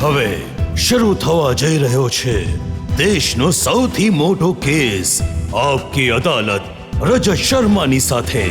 હવે શરૂ થવા જઈ રહ્યો છે દેશનો સૌથી મોટો કેસ આપકી અદાલત રજત શર્માની સાથે।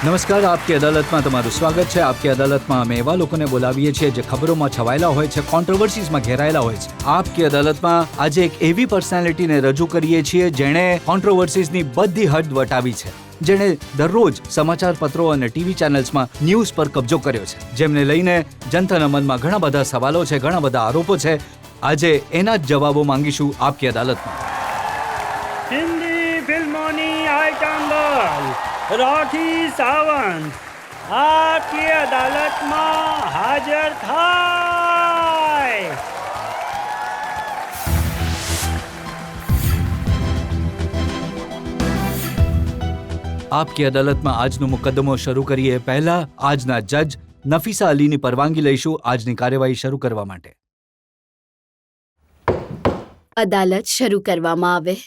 નમસ્કાર, આપકી અદાલતમાં તમારું સ્વાગત છે। આપકી અદાલતમાં અમે એવા લોકોને બોલાવીએ છીએ જે ખબરોમાં છવાયેલા હોય છે, કોન્ટ્રોવર્સીઝમાં ઘેરાયેલા હોય છે। આપકી અદાલતમાં આજે એક એવી પર્સનાલિટીને રજૂ કરીએ છીએ જેણે કોન્ટ્રોવર્સીઝની બધી હદ વટાવી છે, જેણે દરરોજ સમાચાર પત્રો અને ટીવી ચેનલ્સમાં ન્યૂઝ પર કબજો કર્યો છે, જેમને લઈને જનતાના મનમાં ઘણા બધા સવાલો છે, ઘણા બધા આરોપો છે। આજે એના જ જવાબો માંગીશું આપકી અદાલતમાં। હિન્દી ફિલ્મોની આઇટમ ગર્લ રાખી સાવંત આપકી અદાલતમાં હાજર થાય। આપકી અદાલતમાં આજનો મુકદ્દમો શરૂ કરીએ પહેલા આજના જજ નફીસા અલીની પરવાનગી લઈશું આજની કાર્યવાહી શરૂ કરવા માટે। અદાલત શરૂ કરવામાં આવે।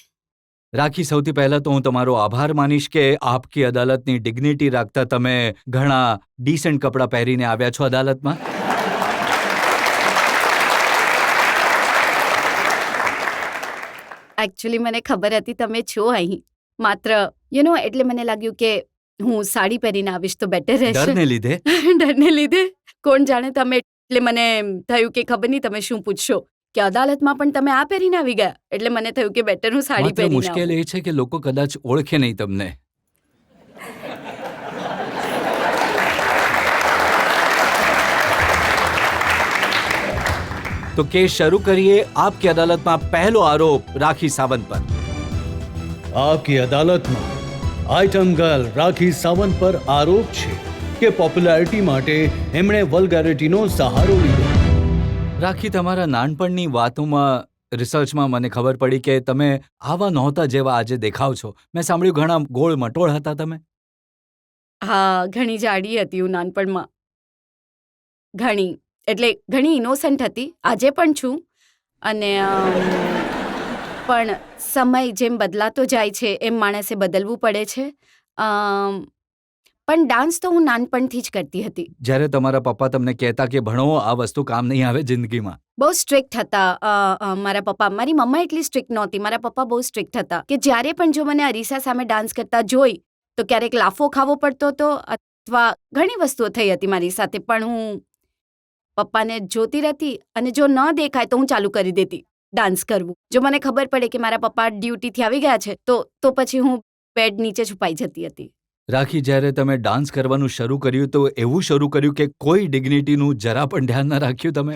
રાખી, સૌથી પહેલા તો હું તમારો આભાર માનીશ કે આપકી અદાલતની ડિગ્નિટી રાખતા તમે ઘણા ડીસન્ટ કપડાં પહેરીને આવ્યા છો અદાલતમાં। એકચ્યુઅલી મને ખબર હતી તમે છો અહીં, માત્ર એટલે મને લાગ્યું કે હું સાડી પહેરીને આવીશ તો બેટર રહેશે। ડરને લીધે? ડરને લીધે કોણ જાણે તમે, એટલે મને થયું કે ખબર નહીં તમે શું પૂછશો, કે અદાલતમાં પણ તમે આ પહેરીને આવી ગયા, એટલે મને થયું કે બેટર હું સાડી માત્ર પહેરીને મુશ્કેલ એ છે કે લોકો કદાચ ઓળખે નહીં તમને। તો કેસ શરૂ કરીએ। આપકી અદાલતમાં પહેલો આરોપ રાખી સાવંત પર। આપકી અદાલતમાં આઇટમ ગર્લ રાખી સાવંત પર આરોપ છે કે પોપ્યુલારિટી માટે એમણે વલ્ગારિટીનો સહારો લીધો। રાખી, તમારા નાનપણની વાતોમાં રિસર્ચમાં મને ખબર પડી કે તમે આવા નહોતા જેવા આજે દેખાવ છો। મેં સાંભળ્યું ઘણા ગોળ મટોળ હતા તમે। હા, ઘણી જાડી હતી હું નાનપણમાં, ઘણી ઇનોસન્ટ હતી, આજે પણ છું। અને પણ સમય જેમ બદલાતો જાય છે એમ માણસે બદલવું પડે છે। પણ ડાન્સ તો હું નાનપણથી જ કરતી હતી। જ્યારે તમારા પપ્પા તમને કહેતા કે ભણો, આ વસ્તુ કામ નહીં આવે જિંદગીમાં? બહુ સ્ટ્રિક્ટ હતા મારા પપ્પા। મારી મમ્મા એટલી સ્ટ્રિક્ટ નહોતી, મારા પપ્પા બહુ સ્ટ્રિક્ટ હતા કે જ્યારે પણ જો મને અરીસા સામે ડાન્સ કરતા જોઈ તો ક્યારેક લાફો ખાવો પડતો હતો અથવા ઘણી વસ્તુઓ થઈ હતી મારી સાથે, પણ હું પપ્પાને જોતી રહેતી અને જો ન દેખાય તો હું ચાલુ કરી દેતી ડાન્સ કરવું। જો મને ખબર પડે કે મારા પપ્પા ડ્યુટીથી આવી ગયા છે તો પછી હું બેડ નીચે છુપાઈ જતી હતી। રાખી, જ્યારે તમે ડાન્સ કરવાનું શરૂ કર્યું તો એવું શરૂ કર્યું કે કોઈ ડિગ્નિટીનું જરા પણ ધ્યાન ન રાખ્યું તમે?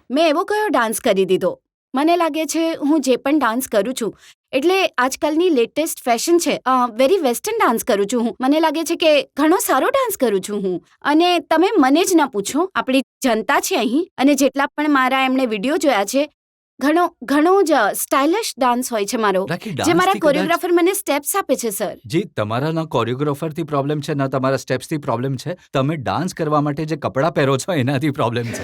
મેં એવો કયો ડાન્સ કરી દીધો? મને લાગે છે હું જે પણ ડાન્સ કરું છું એટલે આજકાલની લેટેસ્ટ ફેશન છે, વેરી વેસ્ટર્ન ડાન્સ કરું છું હું। મને લાગે છે કે ઘણો સારો ડાન્સ કરું છું હું। અને તમે મને જ ના પૂછો, આપણી જનતા છે અહીં અને જેટલા પણ મારા એમણે વિડીયો જોયા છે, ઘણો જ સ્ટાઇલિશ ડાન્સ હોય છે મારો, જે મારા કોરિયોગ્રાફર મને સ્ટેપ્સ આપે છે સર। જી, તમારા ના કોરિયોગ્રાફરથી પ્રોબ્લેમ છે ના તમારા સ્ટેપ્સથી પ્રોબ્લેમ છે, તમે ડાન્સ કરવા માટે જે કપડાં પહેરો છો એનાથી પ્રોબ્લેમ છે।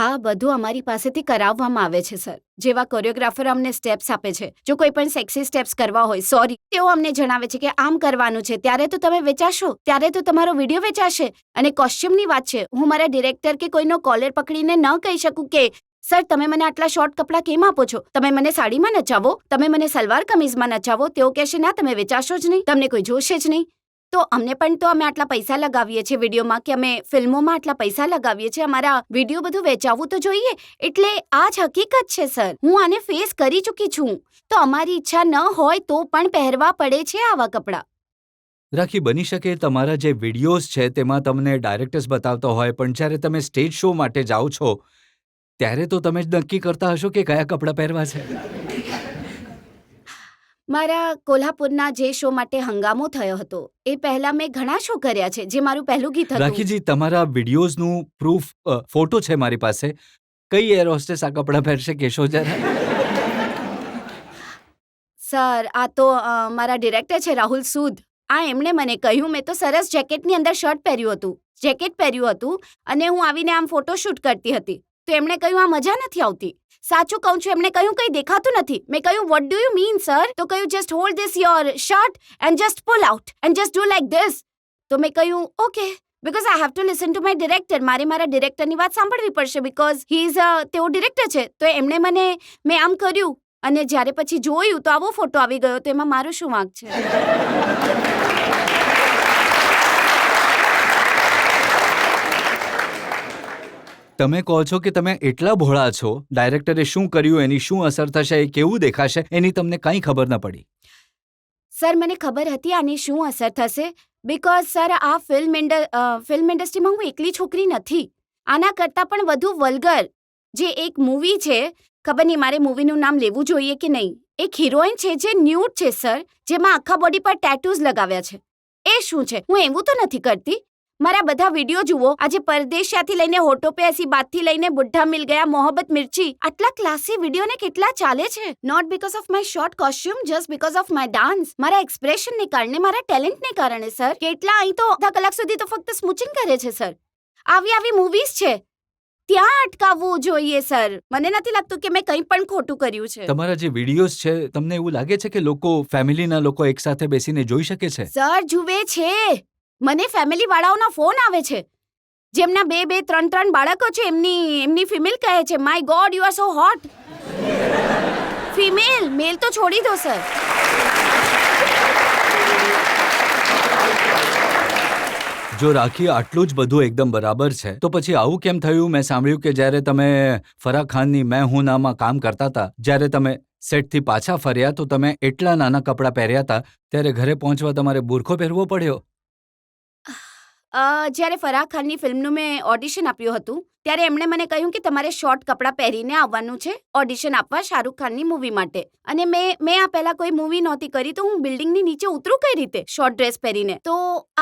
આ બધું અમારી પાસેથી કરાવવામાં આવે છે સર, જેવા કોરિયોગ્રાફર અમને સ્ટેપ્સ આપે છે। જો કોઈ પણ સેક્સી સ્ટેપ્સ કરવા હોય, સોરી, તેઓ અમને જણાવે છે કે આમ કરવાનું છે, ત્યારે તો તમે વેચાશો, ત્યારે તો તમારો વિડીયો વેચાશે। અને કોસ્ચ્યુમની વાત છે, હું મારા ડિરેક્ટર કે કોઈનો કોલર પકડીને ન કહી શકું કે સર તમે મને આટલા શોર્ટ કપડાં કેમ આપો છો, તમે મને સાડીમાં નચાવો, તમે મને સલવાર કમીઝમાં નચાવો। તેઓ કહેશે ના, તમે વેચાશો જ નહીં, તમને કોઈ જોશે જ નહીં। તો અમને પણ તો અમે આટલા પૈસા લગાવીએ છીએ વિડીયોમાં, કે અમે ફિલ્મોમાં આટલા પૈસા લગાવીએ છીએ, અમારા વિડીયો બધું વેચાવવું તો જોઈએ। એટલે આ જ હકીકત છે સર, હું આને ફેસ કરી ચૂકી છું। તો અમારી ઈચ્છા ન હોય તો પણ પહેરવા પડે છે આવા કપડાં। રાખી, બની શકે તમારા જે વિડીયોઝ છે તેમાં તમને ડાયરેક્ટર્સ બતાવતા હોય, પણ જ્યારે તમે સ્ટેજ શો માટે જાઓ છો ત્યારે તો તમે જ નક્કી કરતા હશો કે કયા કપડાં પહેરવા છે? મારા કોલ્હાપુરના જે શો માટે હંગામો થયો હતો એ પહેલા મેં ઘણા શો કર્યા છે, જે મારું પહેલું ગીત હતું। રાખીજી, તમારા વિડીયોઝનું પ્રૂફ ફોટો છે મારી પાસે, કઈ એર હોસ્ટેસ આ કપડાં પહેરશે, કહેશો જરા? સર આ તો મારા ડિરેક્ટર છે રાહુલ સૂદ. એમણે મને કહ્યું. મેં તો સરસ જેકેટની અંદર શર્ટ પહેર્યું હતું, જેકેટ પહેર્યું હતું અને હું આવીને આમ ફોટોશૂટ કરતી હતી. તો એમણે કહ્યું આ મજા નથી આવતી. સાચું કહું છું. એમણે કહ્યું કંઈ દેખાતું નથી. મેં કહ્યું what do you mean sir? તો કહ્યું just hold this your shirt and just pull out and just do like this. તો મેં કહ્યું okay, because I have to listen to my director. મારે મારા ડિરેક્ટરની વાત સાંભળવી પડશે બીકોઝ હી ઇઝ તેઓ ડિરેક્ટર છે. તો એમણે મેં આમ કર્યું અને જ્યારે પછી જોયું તો આવો ફોટો આવી ગયો. તો એમાં મારું શું વાંક છે? તમે કહો છો કે તમે એટલા ભોળા છો, ડાયરેક્ટરે શું કર્યું, એની શું અસર થશે, એ કેવું દેખાશે, એની તમને કંઈ ખબર ન પડી. સર મને ખબર હતી આની શું અસર થશે બીકોઝ સર આ ફિલ્મ ઇન્ડસ્ટ્રીમાં હું એકલી છોકરી નથી. આના કરતાં પણ વધુ વલ્ગર જે એક મૂવી છે, ખબર નહીં મારે મૂવીનું નામ લેવું જોઈએ કે નહીં. એક હિરોઈન છે જે ન્યૂડ છે સર, જેમાં આખા બોડી પર ટેટૂઝ લગાવ્યા છે. એ શું છે? હું એવું તો નથી કરતી. મારા બધા વિડીયો જુઓ. આજે પરદેશિયાથી લઈને હોટો પે એસી બાતથી લઈને બુઢ્ઢા મિલ ગયા, મોહબ્બત મિર્ચી, આટલા ક્લાસી વિડીયોને કેટલા ચાલે છે. Not because of my short costume, just because of my dance. મારા એક્સપ્રેશનને કારણે, મારા ટેલેન્ટને કારણે સર. કેટલા અહીં તો અડધા કલાક સુધી તો ફક્ત સ્મૂચિંગ કરે છે સર. આવી મૂવીઝ છે, ત્યાં અટકાવવું જોઈએ સર. મને નથી લાગતું કે મેં કંઈ પણ ખોટું કર્યું છે. તમારા જે વિડીયોઝ છે, તમને એવું લાગે છે કે ફેમિલીના લોકો એકસાથે બેસીને જોઈ શકે છે? સર જુએ છે. મને ફેમિલી વાળાઓના ફોન આવે છે જેમના 2-2, 3-3 બાળકો છે. એમની ફિમેલ કહે છે my God you are so hot. Female, male તો છોડી દો સર. જો રાખી આટલું જ બધું એકદમ બરાબર છે, તો પછી આવું કેમ થયું? મેં સાંભળ્યું કે જ્યારે તમે ફરાહ ખાનની મેં હું નામાં કામ કરતા હતા, જ્યારે તમે સેટથી પાછા ફર્યા તો તમે એટલા નાના કપડાં પહેર્યા હતા, ત્યારે ઘરે પહોંચવા તમારે બુરખો પહેરવો પડ્યો. જ્યારે ફરાહ ખાનની ફિલ્મનું મેં ઓડિશન આપ્યું હતું ત્યારે એમણે મને કહ્યું કે તમારે શોર્ટ કપડાં પહેરીને આવવાનું છે ઓડિશન આપવા શાહરૂખ ખાનની મૂવી માટે. અને મેં આ પહેલા કોઈ મૂવી નહોતી કરી, તો હું બિલ્ડિંગની નીચે ઉતરું કઈ રીતે શોર્ટ ડ્રેસ પહેરીને? તો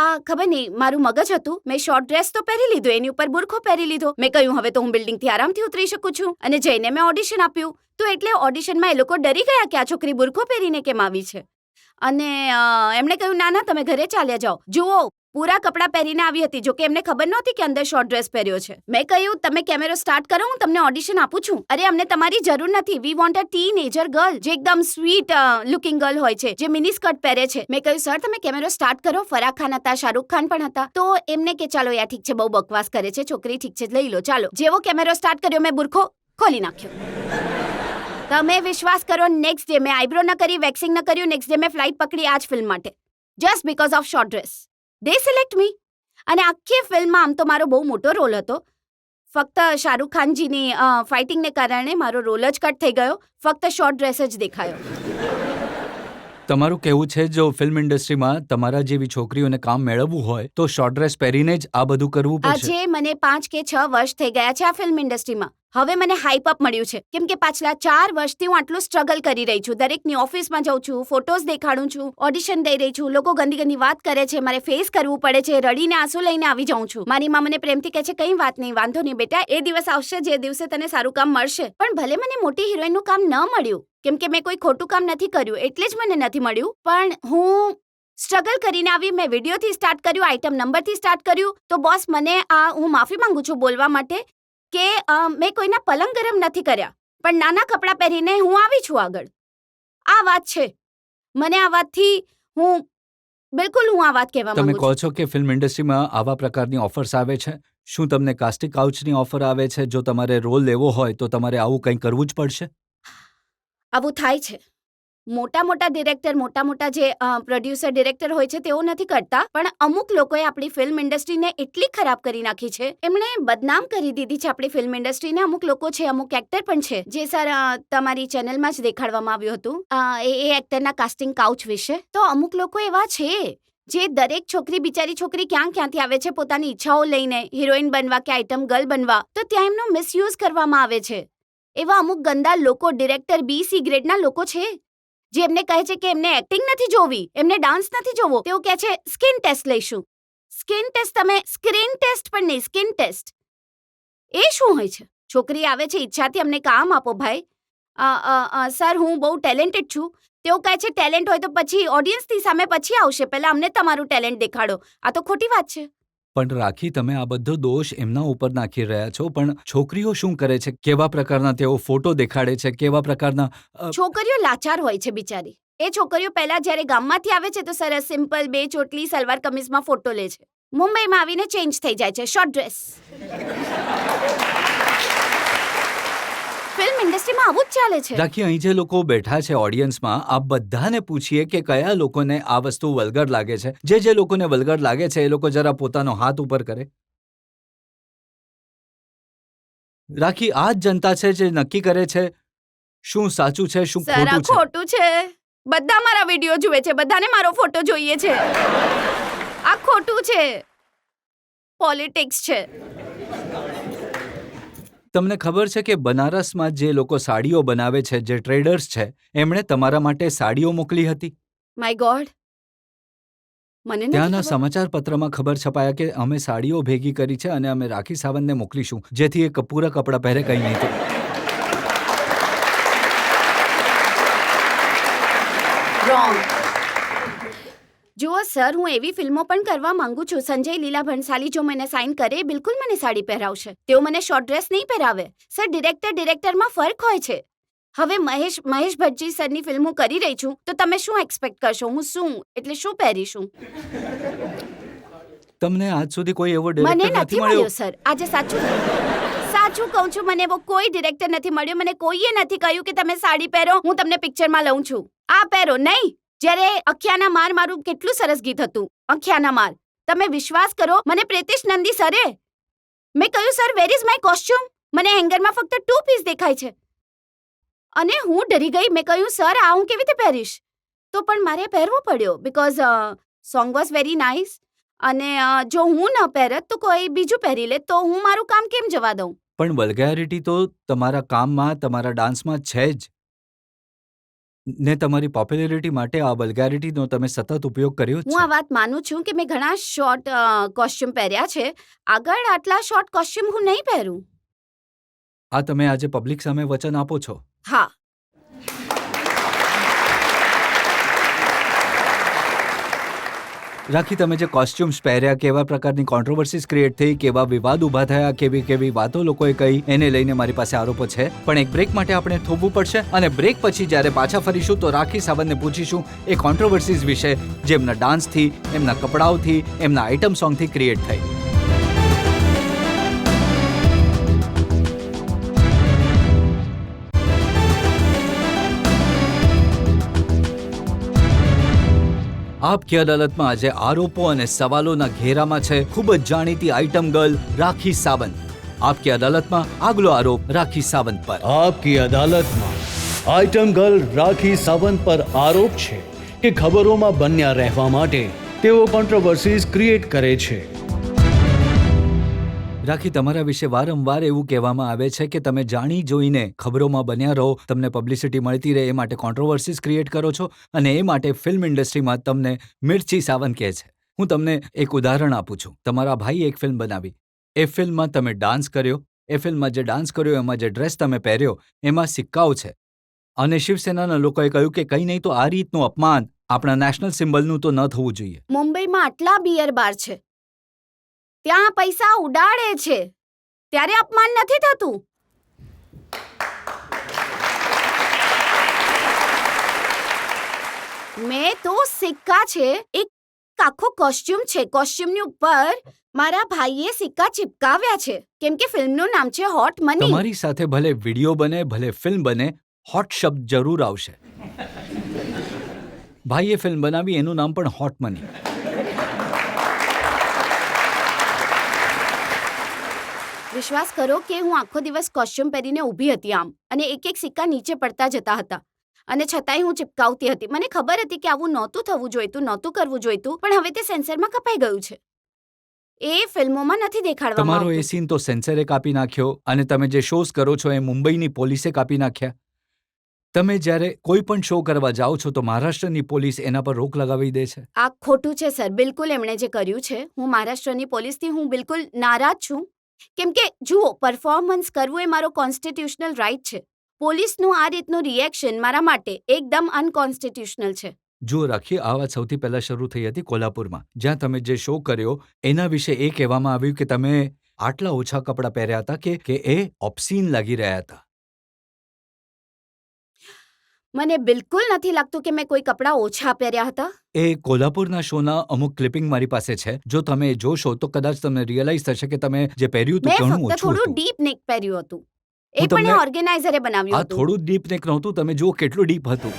આ ખબર નહીં મારું મગજ હતું. મેં શોર્ટ ડ્રેસ તો પહેરી લીધો, એની ઉપર બુરખો પહેરી લીધો. મેં કહ્યું હવે તો હું બિલ્ડિંગથી આરામથી ઉતરી શકું છું. અને જઈને મેં ઓડિશન આપ્યું. તો એટલે ઓડિશનમાં એ લોકો ડરી ગયા કે આ છોકરી બુરખો પહેરીને કેમ આવી છે. અને એમણે કહ્યું ના ના તમે ઘરે ચાલ્યા જાઓ. જુઓ પૂરા કપડાં પહેરીને આવી હતી, જોકે એમને ખબર નહોતી કે અંદર શોર્ટ ડ્રેસ પહેર્યો છે. મેં કહ્યું તમે કેમેરો સ્ટાર્ટ કરો, હું તમને ઓડિશન આપું છું. અરે અમને તમારી જરૂર નથી. We want a teenager girl જે એકદમ સ્વીટ લુકિંગ ગર્લ હોય છે, જે મિની સ્કર્ટ પહેરે છે. મેં કહ્યું સર તમે કેમેરો સ્ટાર્ટ કરો. ફરાહ ખાન હતા, શાહરૂખ ખાન પણ હતા. તો એમને કે ચાલો યાર ઠીક છે, બહુ બકવાસ કરે છે છોકરી, ઠીક છે લઈ લો ચાલો. જેવો કેમેરો સ્ટાર્ટ કર્યો મેં બુરખો ખોલી નાખ્યો. તમે વિશ્વાસ કરો, નેક્સ્ટ ડે મેં આઈબ્રો ન કરી, વેક્સિંગ ન કર્યું. નેક્સ્ટ ડે મેં ફ્લાઇટ પકડી આ જ ફિલ્મ માટે, just because of short dress. They select me. અને આખી ફિલ્મમાં આમ તો મારો બહુ મોટો રોલ હતો. ફક્ત શાહરૂખ ખાનજીની ફાઇટિંગને કારણે મારો રોલ જ કટ થઈ ગયો. ફક્ત શોર્ટ ડ્રેસ જ દેખાયો. તમારું કહેવું છે જો ફિલ્મ ઇન્ડસ્ટ્રીમાં તમારા જેવી છોકરીઓને કામ મેળવવું હોય તો શોર્ટ ડ્રેસ પહેરીને જ આ બધું કરવું પડશે? આજે મને 5 કે 6 વર્ષ થઈ ગયા છે આ ફિલ્મ ઇન્ડસ્ટ્રીમાં. હવે મને હાઈપ અપ મળ્યું છે કેમ કે પાછલા 4 વર્ષથી હું આટલું સ્ટ્રગલ કરી રહી છું. દરેકની ઓફિસમાં જાઉં છું, ફોટોઝ દેખાડું છું, ઓડિશન દઈ રહી છું. લોકો ગંદી ગંદી વાત કરે છે, મારે ફેસ કરવું પડે છે, રડીને આંસુ લઈને આવી જાઉં છું. મારી માં મને પ્રેમથી કહે છે કંઈ વાત નહીં, વાંધો નહીં બેટા, એ દિવસ આવશે જે દિવસે તને સારું કામ મળશે. પણ ભલે મને મોટી હિરોઈનનું કામ ન મળ્યું કેમ કે મેં કોઈ ખોટું કામ નથી કર્યું એટલે જ મને નથી મળ્યું. પણ હું સ્ટ્રગલ કરીને આવી. મેં વિડીયોથી સ્ટાર્ટ કર્યું, આઇટમ નંબરથી સ્ટાર્ટ કર્યું. તો બોસ મને હું માફી માંગુ છું બોલવા માટે કે મેં કોઈના પલંગ ગરમ નથી કર્યા, પણ નાના કપડાં પહેરીને હું આવી છું આગળ. આ વાત છે. મને આ વાતથી હું આ વાત કહેવા માંગુ છું. તમે કહો છો કે ફિલ્મ ઇન્ડસ્ટ્રીમાં આવા પ્રકારની ઓફર્સ આવે છે. શું તમને કાસ્ટિંગ કાઉચની ઓફર આવે છે? જો તમારે રોલ લેવો હોય તો તમારે આવું કંઈ કરવું જ પડશે? આવું થાય છે. મોટા મોટા ડિરેક્ટર, મોટા મોટા જે પ્રોડ્યુસર ડિરેક્ટર હોય છે તેઓ નથી કરતા, પણ અમુક લોકોએ આપણી ફિલ્મ ઇન્ડસ્ટ્રીને એટલી ખરાબ કરી નાખી છે, એમણે બદનામ કરી દીધી છે આપણી ફિલ્મ ઇન્ડસ્ટ્રીને. અમુક લોકો છે, અમુક એક્ટર પણ છે જે સર તમારી ચેનલમાં જ દેખાડવામાં આવ્યું હતું એ એક્ટરના કાસ્ટિંગ કાઉચ વિશે. તો અમુક લોકો એવા છે જે દરેક છોકરી, બિચારી છોકરી ક્યાંથી આવે છે પોતાની ઈચ્છાઓ લઈને હિરોઈન બનવા કે આઇટમ ગર્લ બનવા, તો ત્યાં એમનો મિસયુઝ કરવામાં આવે છે. એવા અમુક ગંદા લોકો, ડિરેક્ટર B-C ગ્રેડના લોકો છે જે એમને કહે છે કે એમને એક્ટિંગ નથી જોવી, એમને ડાન્સ નથી જોવો. તેઓ કહે છે સ્કિન ટેસ્ટ લઈશું. Skin test? તમે સ્ક્રીન ટેસ્ટ પણ નહીં, સ્કિન ટેસ્ટ એ શું હોય છે? છોકરી આવે છે ઈચ્છાથી, અમને કામ આપો ભાઈ. સર હું બહુ ટેલેન્ટેડ છું, તેઓ કહે છે ટેલેન્ટ હોય તો પછી ઓડિયન્સની સામે પછી આવશે, પહેલા અમને તમારું ટેલેન્ટ દેખાડો. આ તો ખોટી વાત છે. પણ રાખી, તમે આ બધો દોષ એમના ઉપર નાખી રહ્યા છો, પણ છોકરીઓ શું કરે છે? કેવા પ્રકારના તેઓ ફોટો દેખાડે છે? કેવા પ્રકારના છોકરીઓ લાચાર હોય છે બિચારી. એ છોકરીઓ પહેલા જ્યારે ગામમાંથી આવે છે તો સરસ સિમ્પલ 2 ચોટલી સલવાર કમીઝમાં ફોટો લે છે. મુંબઈમાં આવીને ચેન્જ થઈ જાય છે, શોર્ટ ડ્રેસ. ફિલ્મ ઇન્ડસ્ટ્રીમાં આવું જ ચાલે છે. રાખી, અહીં જે લોકો બેઠા છે ઓડિયન્સમાં, આપ બધાને પૂછીએ કે કયા લોકોને આ વસ્તુ વલ્ગર લાગે છે. જે લોકોને વલ્ગર લાગે છે એ લોકો જરા પોતાનો હાથ ઉપર કરે. રાખી, આ જ જનતા છે જે નક્કી કરે છે શું સાચું છે, શું સર, આ ખોટું છે. ખોટું છે. બધા મારા વિડીયો જુએ છે, બધાને મારો ફોટો જોઈએ છે. આ ખોટું છે. પોલિટિક્સ છે. તમને ખબર છે કે બનારસમાં જે લોકો સાડીઓ બનાવે છે, જે ટ્રેડર્સ છે, એમણે તમારા માટે સાડીઓ મોકલી હતી. માય ગોડ, મને નથી ત્યાંના ખબર. સમાચાર પત્રમાં ખબર છપાયા કે અમે સાડીઓ ભેગી કરી છે અને અમે રાખી સાવંતને મોકલીશું, જેથી એ પૂરા કપડાં પહેરે, કંઈ નહીં થાય. રોંગ. જુઓ સર, હું એવી ફિલ્મો પણ કરવા માંગુ છું. સંજય લીલા ભણસાલી જો મને સાઇન કરે, એ બિલકુલ મને સાડી પહેરાવશે. તેઓ મને શોર્ટ ડ્રેસ નહીં પહેરાવે. સર, ડિરેક્ટરમાં ફર્ક હોય છે. હવે મહેશ ભટ્ટજી સરની ફિલ્મ હું કરી રહી છું, તો તમે શું એક્સપેક્ટ કરશો? હું શું પહેરીશું? તમને આજ સુધી કોઈ એવો મને ડિરેક્ટર નથી મળ્યો સર. આજે સાચું કહું છું, મને એવો કોઈ ડિરેક્ટર નથી મળ્યો. મને કોઈએ નથી કહ્યું કે તમે સાડી પહેરો, હું તમને પિક્ચરમાં લઉં છું. આ પહેરો નહીં. જ્યારે અખ્યાના માર મારું કેટલું સરસ ગીત હતું, અખ્યાના માર. તમે વિશ્વાસ કરો, મને પ્રેતિશ નંદી સરે મેં કહ્યું, sir where is my costume? મને હેંગરમાં ફક્ત 2 પીસ દેખાય છે. અને હું ડરી ગઈ. મેં કહ્યું, સર આ હું કેવી રીતે પહેરીશ? તો પણ મારે પહેરવો પડ્યો because song was very nice. અને જો હું ન પહેરત તો કોઈ બીજું પહેરી લે, તો હું મારું કામ કેમ જવા દઉં? પણ વલ્ગેરિટી તો તમારા કામમાં, તમારા ડાન્સમાં છે જ ને. તમારી પોપ્યુલરિટી માટે આ વલ્ગેરિટીનો તમે સતત ઉપયોગ કર્યો જ હું આ છે. વાત માનું છું કે મેં ઘણા શોર્ટ કોસ્ચ્યુમ પહેર્યા છે. આગળ આટલા શોર્ટ કોસ્ચ્યુમ હું નહીં પહેરું. આ તમે આજે પબ્લિક સામે વચન આપો છો. હા. રાખી, તમે જે કોસ્ચ્યુમ્સ પહેર્યા, કેવા પ્રકારની કોન્ટ્રોવર્સીઝ ક્રિએટ થઈ, કેવા વિવાદ ઊભા થયા, કેવી વાતો લોકોએ કહી, એને લઈને મારી પાસે આરોપો છે. પણ એક બ્રેક માટે આપણે થોભવું પડશે, અને બ્રેક પછી જ્યારે પાછા ફરીશું તો રાખી સાવંતને પૂછીશું એ કોન્ટ્રોવર્સીઝ વિશે જે એમના ડાન્સથી, એમના કપડાઓથી, એમના આઇટમ સોંગથી ક્રિએટ થઈ. આપકી અદાલતમાં આજે આરોપો અને સવાલોના ઘેરામાં છે ખૂબ જ જાણીતી આઇટમ ગર્લ રાખી સાવંત. આપકી અદાલતમાં આગલો આરોપ રાખી સાવંત પર. આપકી અદાલતમાં આઇટમ ગર્લ રાખી સાવંત પર આરોપ છે કે ખબરોમાં બન્યા રહેવા માટે તેઓ કોન્ટ્રોવર્સીઝ ક્રિએટ કરે છે. રાખી, તમારા વિશે વારંવાર એવું કહેવામાં આવે છે કે તમે જાણી જોઈને ખબરોમાં બન્યા રહો, તમને પબ્લિસિટી મળતી રહે, એ માટે કોન્ટ્રોવર્સીઝ ક્રિએટ કરો છો, અને એ માટે ફિલ્મ ઇન્ડસ્ટ્રીમાં તમને મિર્ચી સાવંત કહે છે. હું તમને એક ઉદાહરણ આપું છું. તમારા ભાઈએ એક ફિલ્મ બનાવી, એ ફિલ્મમાં તમે ડાન્સ કર્યો, એ ફિલ્મમાં જે ડાન્સ કર્યો, એમાં જે ડ્રેસ તમે પહેર્યો, એમાં સિક્કાઓ છે. અને શિવસેનાના લોકોએ કહ્યું કે કંઈ નહીં તો આ રીતનું અપમાન આપણા નેશનલ સિમ્બલનું તો ન થવું જોઈએ. મુંબઈમાં આટલા બિયર બાર છે, ત્યાં પૈસા ઉડાડે છે, ત્યારે અપમાન નથી થતું. મેં તો સિક્કા છે, એક આખો કોસ્ચ્યુમ છે, કોસ્ચ્યુમની ઉપર મારા ભાઈએ સિક્કા ચિપકાવ્યા છે, કેમ કે ફિલ્મનું નામ છે હોટ મની. તમારી સાથે ભલે વિડીયો બને, ભલે ફિલ્મ બને, હોટ શબ્દ જરૂર આવશે. ભાઈએ ફિલ્મ બનાવી, એનું નામ પણ હોટ મની. વિશ્વાસ કરો કે હું આખો દિવસ કોસ્ચ્યુમ પહેરીને ઊભી હતી આમ, અને એક સિક્કા નીચે પડતા જતા હતા, અને છતાંય હું ચિપકાવતી હતી. મને ખબર હતી કે આવું નહોતું થવું જોઈતું, નહોતું કરવું જોઈતું, પણ હવે તે સેન્સરમાં કપાઈ ગયું છે. એ ફિલ્મોમાં નથી દેખાડવામાં તમારો એ આવતું. સીન તો સેન્સરે કાપી નાખ્યો, અને તમે જે શોઝ કરો છો એ મુંબઈની પોલીસે કાપી નાખ્યા. તમે જ્યારે કોઈ પણ શો કરવા જાઓ છો તો મહારાષ્ટ્રની પોલીસ એના પર રોક લગાવી દે છે. આ ખોટું છે સર, બિલકુલ એમણે જે કર્યું છે. હું મહારાષ્ટ્રની પોલીસથી હું બિલકુલ નારાજ છું, કેમ કે જુઓ, પરફોર્મન્સ કરવું એ મારો કોન્સ્ટિટ્યુશનલ રાઇટ છે. પોલીસનું આ રીતનું રિએક્શન મારા માટે એકદમ અનકોન્સ્ટિટ્યુશનલ છે. જો રાખી, આ વાત સૌથી પહેલા શરૂ થઈ હતી કોલ્હાપુરમાં, જ્યાં તમે જે શો કર્યો એના વિશે એ કહેવામાં આવ્યું કે તમે આટલા ઓછા કપડાં પહેર્યા હતા કે એ ઓબ્સીન લાગી રહ્યા હતા. મને બિલકુલ નથી લાગતું કે મેં કોઈ કપડાં ઓછા પહેર્યા હતા. એ કોલ્હાપુરના શોના અમુક ક્લિપિંગ મારી પાસે છે. જો તમે જોશો તો કદાચ તમને રિયલાઇઝ થશે કે તમે જે પહેર્યું હતું મેં ઘણું ફક્ત ઓછું થોડું હતું. ડીપ નેક પહેર્યું હતું. એ હું પણ તમને- ઓર્ગેનાઇઝરે આ બનાવ્યું હતું. થોડું ડીપ નેક નહોતું, તમે જુઓ કેટલું ડીપ હતું.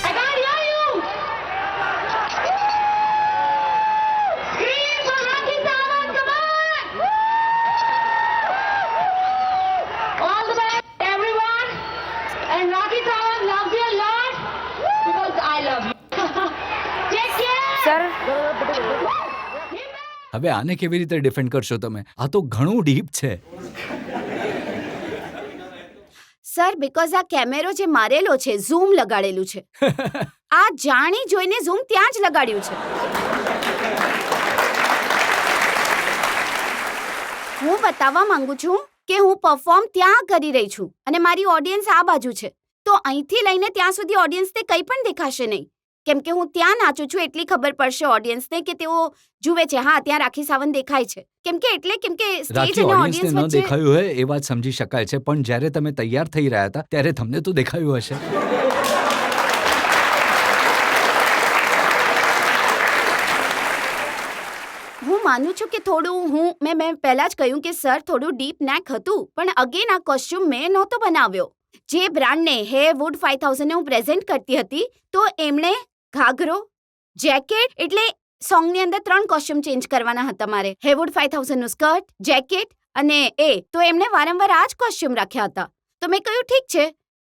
I can't hear you. Scream for Rakhi Sawant, come on! All the best, everyone. And Rakhi Sawant loves you a lot because I love you. Take care. Sir હવે આને કેવી રીતે ડિફેન્ડ કરશો તમે? આ તો ઘણું ડીપ છે. સર બીકોઝ આ કેમેરો જે મારેલો છે ઝૂમ લગાડેલું છે. આ જાણી જોઈને ઝૂમ ત્યાં જ લગાડ્યું છે. હું બતાવવા માંગુ છું કે હું પરફોર્મ ત્યાં કરી રહી છું અને મારી ઓડિયન્સ આ બાજુ છે. તો અહીંથી લઈને ત્યાં સુધી ઓડિયન્સને કંઈ પણ દેખાશે નહીં, કેમ કે હું ત્યાં નાચું છું. એટલી ખબર પડશે ઓડિયન્સને કે તેઓ જુએ છે, હા ત્યાં રાખી સાવંત દેખાય છે. કેમ કે સ્ટેજ રાખી અને ઓડિયન્સને ઓડિયન્સ ન વચ્ચે દેખાયું હોય એ વાત સમજી શકાય છે, પણ જ્યારે તમે તૈયાર થઈ રહ્યા હતા ત્યારે તમને તો દેખાયું હશે. હું માનું છું કે થોડું મેં પહેલા જ કહ્યું કે સર થોડું ડીપ નેક હતું, પણ અગેન આ કોસ્ચ્યુમ મેં નહોતો બનાવ્યો. જે બ્રાન્ડને હેવવુડ 5000 હું પ્રેઝન્ટ કરતી હતી, તો એમણે ઘાઘરો, જેકેટ, એટલે સોંગની અંદર 3 કોસ્ચ્યુમ ચેન્જ કરવાના હતા મારે. હેવવુડ 5000 નું સ્કર્ટ, જેકેટ અને તો એમણે વારંવાર આ જ કોસ્ચ્યુમ રાખ્યા હતા. તો મેં કહ્યું ઠીક છે,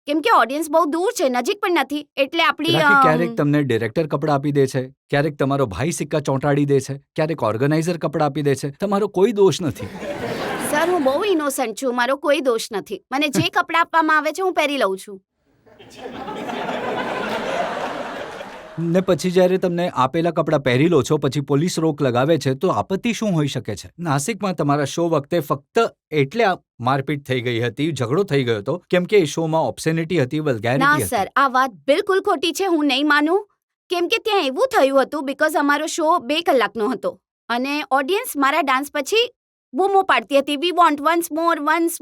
કેમ કે ઓડિયન્સ બહુ દૂર છે, નજીક પણ નથી, એટલે રાખી, આપણી ક્યારેક તમને ડિરેક્ટર કપડાં આપી દે છે, ક્યારેક તમારો ભાઈ સિક્કા ચોંટાડી દે છે, ક્યારેક ઓર્ગેનાઇઝર કપડાં આપી દે છે. તમારો કોઈ દોષ નથી. સર હું બહુ ઇનોસન્ટ છું, મારો કોઈ દોષ નથી. મને જે કપડાં આપવામાં આવે છે હું પહેરી લઉં છું. ને પછી જ્યારે તમને આપેલા કપડાં પહેરી લો છો, પછી પોલીસ રોક લગાવે છે, તો આપત્તિ શું હોઈ શકે છે? નાસિકમાં તમારા શો વખતે ફક્ત એટલે મારપીટ થઈ ગઈ હતી, ઝઘડો થઈ ગયો હતો, કેમ કે એ શોમાં ઓબ્સેનિટી હતી, ના વલ્ગેરિટી સર, હતી. આ વાત બિલકુલ ખોટી છે. હું નહીં માનું, કેમ કે ત્યાં એવું થયું હતું બીકોઝ અમારો શો 2 કલાકનો હતો અને ઓડિયન્સ મારા ડાન્સ પછી બૂમો પાડતી હતી, વી વોન્ટ વન્સ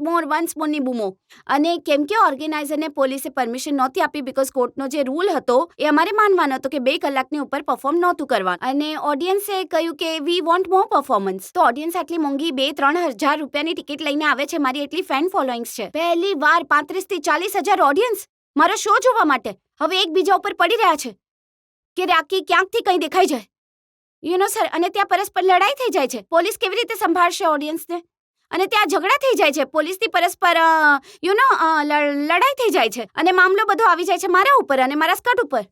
મોર ની બૂમો. અને કેમ કે ઓર્ગેનાઇઝરને પોલીસે પરમિશન નહોતી આપી બીકોઝ કોર્ટનો જે રૂલ હતો એ અમારે માનવાનો હતો કે 2 કલાકની ઉપર પરફોર્મ નહોતું કરવાનું. અને ઓડિયન્સે કહ્યું કે વી વોન્ટ મોર પરફોર્મન્સ. તો ઓડિયન્સ આટલી મોંઘી 2-3 હજાર રૂપિયાની ટિકિટ લઈને આવે છે. મારી એટલી ફેન ફોલોઈંગ્સ છે. પહેલી વાર 35 થી 40 હજાર ઓડિયન્સ મારો શો જોવા માટે હવે એકબીજા ઉપર પડી રહ્યા છે કે રાખી ક્યાંકથી કંઈ દેખાઈ જાય, યુ નો સર. અને ત્યાં પરસ્પર લડાઈ થઈ જાય છે. પોલીસ કેવી રીતે સંભાળશે ઓડિયન્સને? અને ત્યાં ઝઘડા થઈ જાય છે, પોલીસથી પરસ્પર લડાઈ થઈ જાય છે અને મામલો બધો આવી જાય છે મારા ઉપર અને મારા સ્કર્ટ ઉપર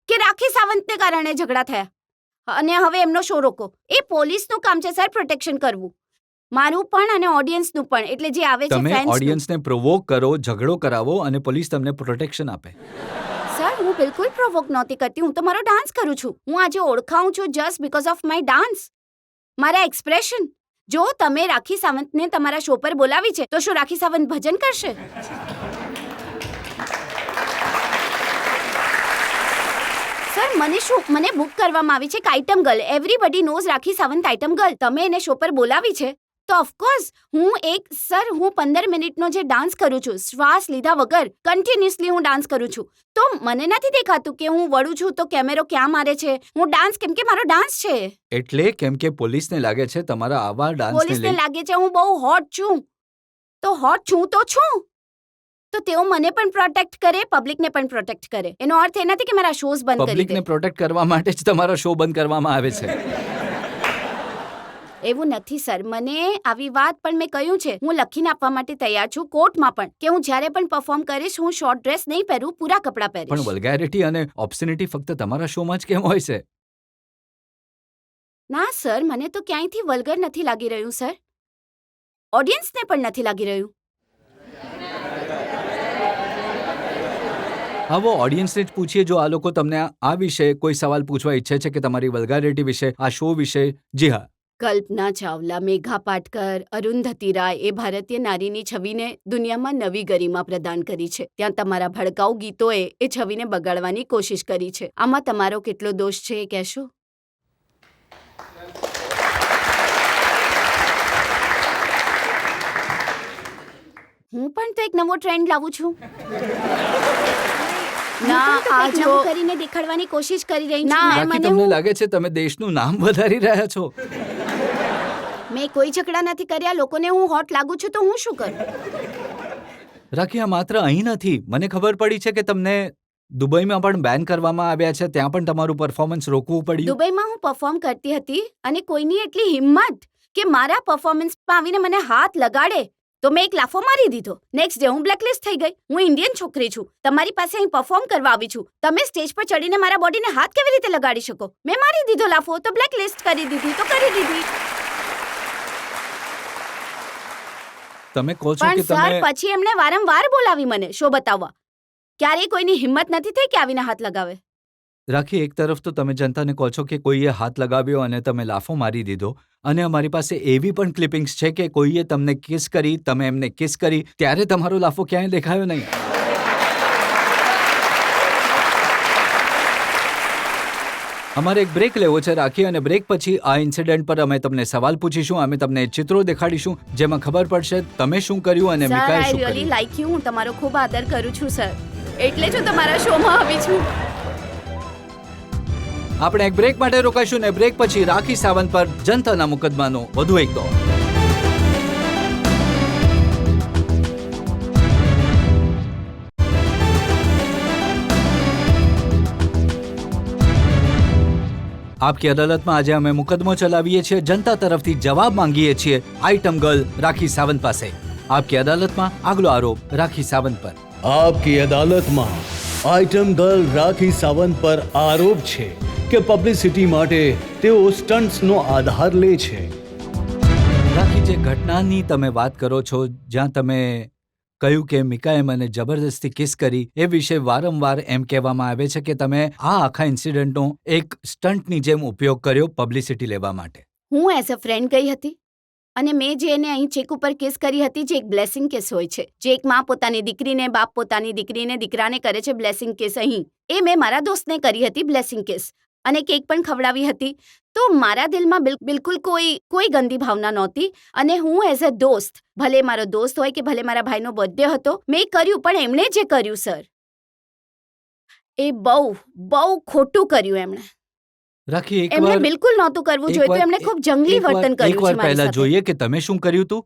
કે રાખી સાવંતને કારણે ઝઘડા થયા અને હવે એમનો શો રોકો. એ પોલીસનું કામ છે સર, પ્રોટેક્શન કરવું, મારું પણ અને ઓડિયન્સનું પણ. એટલે જે આવે છે તમે ફેન્સ, ઓડિયન્સને પ્રોવોક કરો, ઝઘડો કરાવો અને પોલીસ તમને પ્રોટેક્શન આપે. સર હું બિલકુલ પ્રોવોક નહોતી કરતી. હું તો મારો ડાન્સ કરું છું. હું આજે ઓળખાઉં છું just because of my dance, મારા એક્સપ્રેશન. જો તમે રાખી સાવંતને તમારા શો પર બોલાવી છે તો શું રાખી સાવંત ભજન કરશે? સર મને બુક કરવામાં આવી છે એક આઇટમ ગર્લ. એવરીબડી નોઝ રાખી સાવંત આઇટમ ગર્લ. તમે એને શો પર બોલાવી છે તો ઓફકોર્સ હું 15 મિનિટનો જે ડાન્સ કરું છું, શ્વાસ લીધા વગર કન્ટિન્યુઅસલી હું ડાન્સ કરું છું. તો મને નથી દેખાતું કે હું વળું છું તો કેમેરો ક્યાં મારે છે. હું ડાન્સ, કેમ કે મારો ડાન્સ છે. એટલે કેમ કે પોલીસને લાગે છે તમારા આવા ડાન્સને પોલીસને લઈ લાગે છે હું બહુ હોટ છું. તો હોટ છું તો છું, તો તેઓ મને પણ પ્રોટેક્ટ કરે, પબ્લિકને પણ પ્રોટેક્ટ કરે. એનો અર્થ એ નથી કે મારા શોઝ બંધ કરી પબ્લિકને દે. પ્રોટેક્ટ કરવા માટે જ તમારો શો બંધ કરવામાં આવે છે. એવું નથી સર, મને આવી વાત પણ મેં કહ્યું છે, હું લખીને આપવા માટે તૈયાર છું કોર્ટમાં પણ, કે હું જ્યારે પણ પરફોર્મ કરીશ હું શોર્ટ ડ્રેસ નહીં પહેરું, પૂરા કપડાં પણ પહેરીશ. વલ્ગેરિટી અને ઓબ્સિનિટી ફક્ત તમારા શોમાં જ કેમ હોય છે? ના સર, મને તો ક્યાંયથી વલ્ગર નથી લાગી રહ્યું સર. ઓડિયન્સને પણ નથી લાગી રહ્યું. આવો ઓડિયન્સને જ પૂછીએ, જો આ લોકો તમને આ વિશે કોઈ સવાલ પૂછવા ઈચ્છે છે કે તમારી વલ્ગારિટી વિશે, આ શો વિશે. જી હા. કલ્પના ચાવલા, મેઘા પાટકર, અરુંધતી રાય એ ભારતીય નારીની છબીને દુનિયામાં નવી ગરિમા પ્રદાન કરી છે. ત્યાં તમારા ભડકાઉ ગીતોએ એ છબીને બગાડવાની કોશિશ કરી છે. આમાં તમારો કેટલો દોષ છે એ કહેશો? હું પણ તો એક નવો ટ્રેન્ડ લાવું છું. ના, આ જો કરીને દેખાડવાની કોશિશ કરી રહી છું. બાકી તમને લાગે છે તમે દેશનું નામ વધારી રહ્યા છો? મેં કોઈ ઝઘડા નથી કર્યા. લોકોને હું હોટ લાગુ છું તો હું શું કરું? રાખી, આ માત્ર અહીં નથી. મને ખબર પડી છે કે તમને દુબઈમાં પણ બેન કરવામાં આવ્યા છે, ત્યાં પણ તમારું પરફોર્મન્સ રોકવું પડ્યું. દુબઈમાં હું પરફોર્મ કરતી હતી અને કોઈની એટલી હિંમત કે મારા પરફોર્મન્સમાં આવીને મને હાથ લગાડે તો મેં એક લાફો મારી દીધો. નેક્સ્ટ ડે હું બ્લેકલિસ્ટ થઈ ગઈ. હું ઇન્ડિયન છોકરી છું, તમારી પાસે અહીં પરફોર્મ કરવા આવી છું. તમે સ્ટેજ પર ચડીને મારા બોડીને હાથ કેવી રીતે લગાડી શકો? મેં મારી દીધો લાફો, તો બ્લેકલિસ્ટ કરી દીધી તો કરી દીધી. તમે કહો છો પણ કે સર, તમે પછી એમણે વારંવાર બોલાવી મને શો બતાવવા. ક્યારેય કોઈની હિંમત નથી થઈ કે આવીને હાથ લગાવે. રાખી, એક તરફ તો તમે જનતાને કહો છો કે કોઈએ હાથ લગાવ્યો અને તમે લાફો મારી દીધો, અને અમારી પાસે એવી પણ ક્લિપિંગ્સ છે કે કોઈએ તમને કિસ કરી, તમે એમને કિસ કરી, ત્યારે તમારો લાફો ક્યાંય દેખાયો નહીં. અમારે એક બ્રેક લેવો છે રાખી, અને બ્રેક પછી આ ઇન્સિડન્ટ પર અમે તમને સવાલ પૂછીશું, અમે તમને ચિત્રો દેખાડીશું જેમાં ખબર પડશે તમે શું કર્યું અને સર, મિકાએ આઈ શું રિયલી કર્યું. Like you. હું તમારો ખૂબ આદર કરું છું સર, એટલે જ હું તમારા શોમાં આવી છું. આપણે એક બ્રેક માટે રોકાઈશું ને બ્રેક પછી રાખી સાવંત પર જનતાના મુકદ્દમાનો વધુ એક દોર. આપકી અદાલતમાં આજે અમે મુકદ્દમો ચલાવીએ છીએ, જનતા તરફથી જવાબ માંગીએ છીએ આઇટમ ગર્લ રાખી સાવંત પાસે. આપકી અદાલતમાં આગલો આરોપ રાખી સાવંત પર. આપકી અદાલતમાં આઇટમ ગર્લ રાખી સાવંત પર આરોપ છે કે પબ્લિસિટી માટે તેઓ સ્ટન્ટ્સનો આધાર લે છે. રાખી, જે ઘટનાની તમે વાત કરો છો, જ્યાં તમે કહ્યું કે મિકાએ મને જબરદસ્તી કિસ કરી, એ વિશે વારંવાર એમ કહેવામાં આવે છે કે તમે આ આખા ઇન્સિડન્ટનો એક સ્ટન્ટની જેમ ઉપયોગ કર્યો પબ્લિસિટી લેવા માટે. હું એઝ અ ફ્રેન્ડ ગઈ હતી અને મેં જે એને અહીં ચેક ઉપર કેસ કરી હતી, જે એક બ્લેસિંગ કેસ હોય છે, જે એક માં પોતાની દીકરીને, બાપ પોતાની દીકરીને, દીકરાને કરે છે બ્લેસિંગ કેસ, અહીં એ મેં મારા દોસ્તને કરી હતી બ્લેસિંગ કેસ, અને કેક પણ ખવડાવી હતી. તો મારા દિલમાં બિલકુલ કોઈ ગંદી ભાવના નહોતી, અને હું એઝ અ દોસ્ત, ભલે મારો દોસ્ત હોય કે ભલે મારા ભાઈનો બર્થડે હતો, મેં કર્યું. પણ એમણે જે કર્યું સર, એ બહુ ખોટું કર્યું એમણે. રાખી, એમણે બિલકુલ નહોતું કરવું જોઈએ. તો એમણે ખૂબ જંગલી વર્તન કર્યું એકવાર છે મારી પહેલા સાથે. જોઈએ કે તમે શું કર્યું હતું,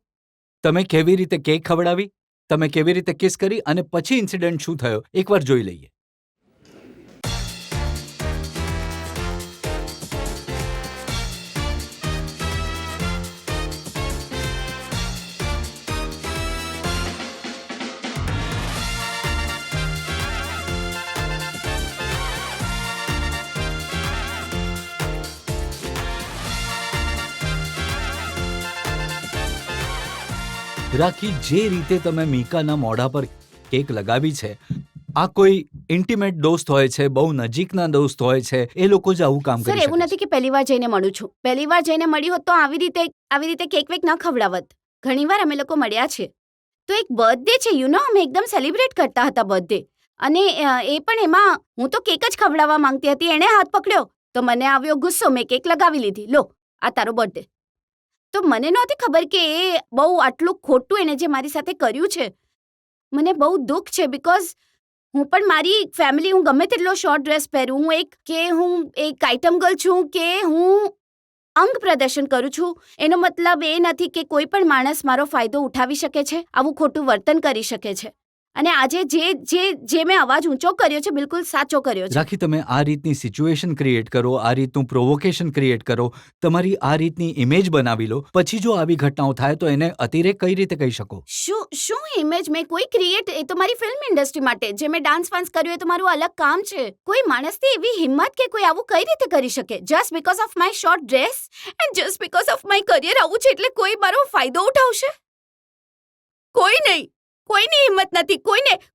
તમે કેવી રીતે કેક ખવડાવી, તમે કેવી રીતે કિસ કરી, અને પછી ઇન્સિડન્ટ શું થયો એકવાર જોઈ લઈએ. રાખી, જે રીતે તમે મીકાના મોઢા પર કેક લગાવી છે, આ કોઈ ઇન્ટિમેટ દોસ્ત હોય છે, બહુ નજીકના દોસ્ત હોય છે, એ લોકો જ આવું કામ સર, કરી એવું શકે નથી કે પહેલી વાર જઈને મળું છું. પહેલી વાર જઈને મળી હોત તો આવી રીતે કેક વેક ન ખવડાવત. ઘણીવાર અમે લોકો મળ્યા છે. તો એક બર્થડે છે, અમે એકદમ સેલિબ્રેટ કરતા હતા બર્થડે, અને એ પણ એમાં હું તો કેક જ ખવડાવવા માંગતી હતી. એણે હાથ પકડ્યો તો મને આવ્યો ગુસ્સો, મેં કેક લગાવી લીધી. લો, આ તારો બર્થડે. તો મને નહોતી ખબર કે એ બહુ આટલું ખોટું એણે જે મારી સાથે કર્યું છે. મને બહુ દુઃખ છે, બિકોઝ હું પણ મારી ફેમિલી, હું ગમે તેટલો શોર્ટ ડ્રેસ પહેરું, હું એક આઇટમ ગર્લ છું, કે હું અંગ પ્રદર્શન કરું છું, એનો મતલબ એ નથી કે કોઈ પણ માણસ મારો ફાયદો ઉઠાવી શકે છે, આવું ખોટું વર્તન કરી શકે છે. અને આજે જે મેં અવાજ ઊંચો કર્યો છે બિલકુલ સાચો કર્યો છે. રાખી, તમે આ રીતની સિચ્યુએશન ક્રિએટ કરો, આ રીતનું પ્રોવોકેશન ક્રિએટ કરો, તમારી આ રીતની ઇમેજ બનાવી લો, પછી જો આવી ઘટનાઓ થાય તો એને અતિરેક કઈ રીતે કહી શકો? શું ઇમેજ મેં કોઈ ક્રિએટ, એ તો મારી ફિલ્મ ઇન્ડસ્ટ્રી માટે જે મેં ડાન્સ વાન્સ કર્યું એ તો મારું અલગ કામ છે. કોઈ માણસની એવી હિંમત કે કોઈ આવું કઈ રીતે કરી શકે? Just because of my short dress and just because of my career આવું છે એટલે કોઈ મારો ફાયદો ઉઠાવશે? કોઈ નહીં. કોઈની હિંમત નથી,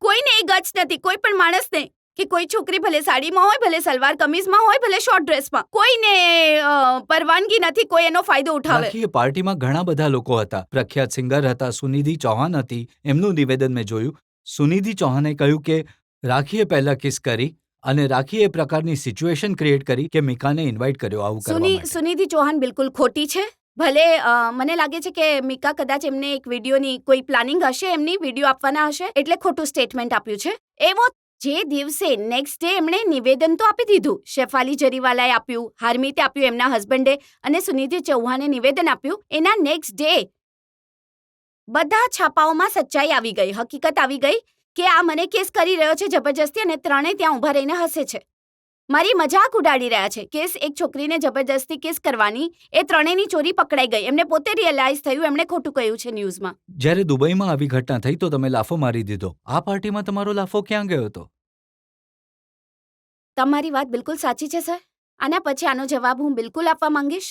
કોઈને એ ગટ્સ નથી, કોઈ પણ માણસને કે કોઈ છોકરી ભલે સાડીમાં હોય, ભલે સલવાર કમીઝમાં હોય, ભલે શોર્ટ ડ્રેસમાં, કોઈને પરવાનગી નથી કોઈ એનો ફાયદો ઉઠાવે. રાખી, એ પાર્ટીમાં ઘણા બધા લોકો હતા. પ્રખ્યાત સિંગર હતા, સુનિધિ ચૌહાણ હતી. એમનું નિવેદન મેં જોયું. સુનિધિ ચૌહાણે કહ્યું કે રાખીએ પહેલા કિસ કરી અને રાખીએ એ પ્રકારની સિચ્યુએશન ક્રિએટ કરી કે મીકાને ઇન્વાઇટ કર્યો આવું કરવા માટે. સુનિધિ ચૌહાણ બિલકુલ ખોટી છે. ભલે મને લાગે છે કે મીકા કદાચ એમને એક વિડીયોની કોઈ પ્લાનિંગ હશે, એમની વિડીયો આપવાના હશે એટલે ખોટું સ્ટેટમેન્ટ આપ્યું છે. એવો જે દિવસે નેક્સ્ટ ડે એમણે નિવેદન તો આપી દીધું, શેફાલી જરીવાલાએ આપ્યું, હાર્મિતે આપ્યું, એમના હસબન્ડે, અને સુનિધિ ચૌહાણે નિવેદન આપ્યું. એના નેક્સ્ટ ડે બધા છાપાઓમાં સચ્ચાઈ આવી ગઈ, હકીકત આવી ગઈ કે આ મને કેસ કરી રહ્યો છે જબરજસ્તી, અને ત્રણેય ત્યાં ઊભા રહીને હસે છે, મારી મજાક ઉડાડી રહ્યા છે. કેસ એક છોકરીને જબરજસ્તી કેસ કરવાની, એ ત્રણેયની ચોરી પકડાઈ ગઈ. એમને પોતે રિયલાઇઝ થયું એમણે ખોટું કહ્યું છે ન્યૂઝમાં. જ્યારે દુબઈમાં આવી ઘટના થઈ તો તમે લાફો મારી દીધો. આ પાર્ટીમાં તમારો લાફો ક્યાં ગયો હતો? તમારી વાત બિલકુલ સાચી છે સર. આના પછી આનો જવાબ હું બિલકુલ આપવા માંગીશ.